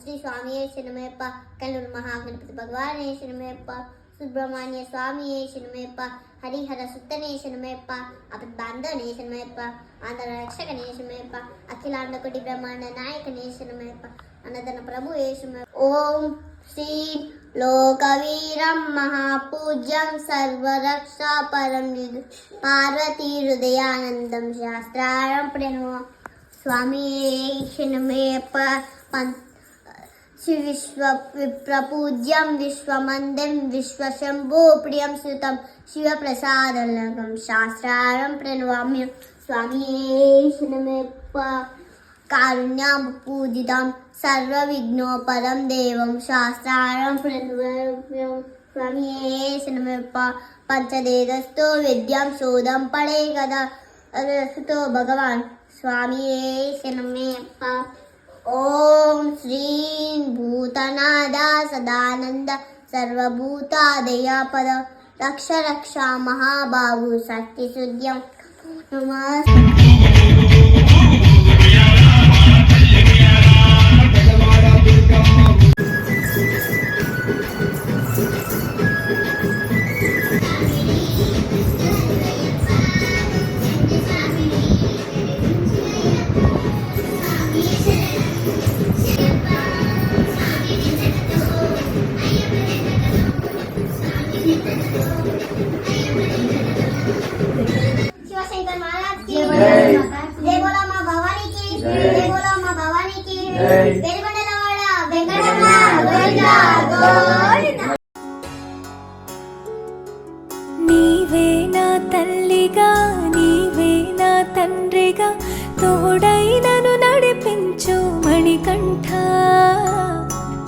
శ్రీ స్వామియే శరణమయ్యప్ప. కల్లూరు మహాగణపతి భగవానే శరణమయ్యప్ప. సుబ్రహ్మణ్య స్వామియే శరణమయ్యప్ప. హరిహర సుత్తనే శరణమయ్యప్ప. అపద్బాంధవనే శరణమయ్యప్ప. ఆంధ్ర రక్షకనే శరణమయ్యప్ప. అఖిలాండ కోటి బ్రహ్మాండ నాయకనే శరణమయ్యప్ప. అన్నదన ప్రభువే శరణమయ్యప్ప. ఓం శ్రీ లోకవీరం మహాపూజ్యం సర్వరక్షాపరం పార్వతీ హృదయానందం శాస్త్రారం ప్రణవ స్వామి శరణమయ్యప్ప. విశ్వవిప్రపూజ్యం విశ్వమందం విశ్వశంభో ప్రియం సుతం శివప్రసాదలకం శాస్త్రారం ప్రణవామ్యం స్వామి శరణమయ్యప్ప. కారుణ్యపూజితం సర్వవిఘ్నోపరం దేవం శాస్త్రారం ప్రణవామ్యం స్వామి శరణమయ్యప్ప. పంచదేదస్తో విద్యాం శోధం పడే కదా రసతో భగవాన్ స్వామి శరణమయ్యప్ప. ఓం శ్రీ భూతనాద సదానంద సర్వభూతాదయాపద రక్ష రక్ష మహాబాహు శక్తి శుద్ధ్యం శివశంకర్ మహారాజ్ కి జై బోలో మా భవానీకి జై బోలో మా భవానీకి వెలుగొండలవాడ వెంకటరమణ గోవిందా గోవిందా. నీవే నా తల్లిగా నీవే నా తండ్రిగా తోడై నన్ను నడిపించు మణికంఠ.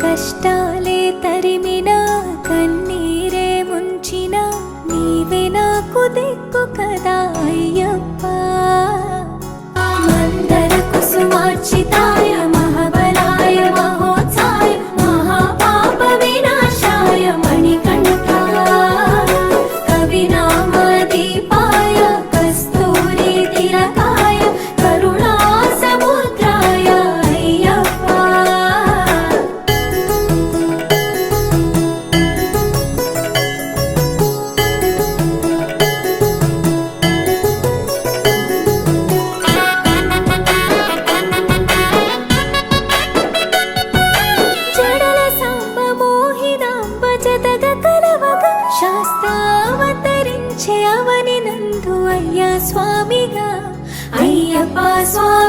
కష్టాలే తరిమినా కన్నీరే ముంచిన నీవే నాకు దిక్కు కదా అయ్యప్ప. మందర కుసుమార్చితాయ మహాబలాయ మహోత్సాయ మహాపాప వినాశాయ మణికంఠ. కవినామదీపాయ కస్తూరి తిలకాయ కరుణా సముద్రాయ అయ్యప్ప. జడల సాంబ మోహిదాంబ జతగ కలవగ శాస్త్రావతరించే అవని నందు అయ్యా స్వామిగా అయ్యప్ప స్వామి.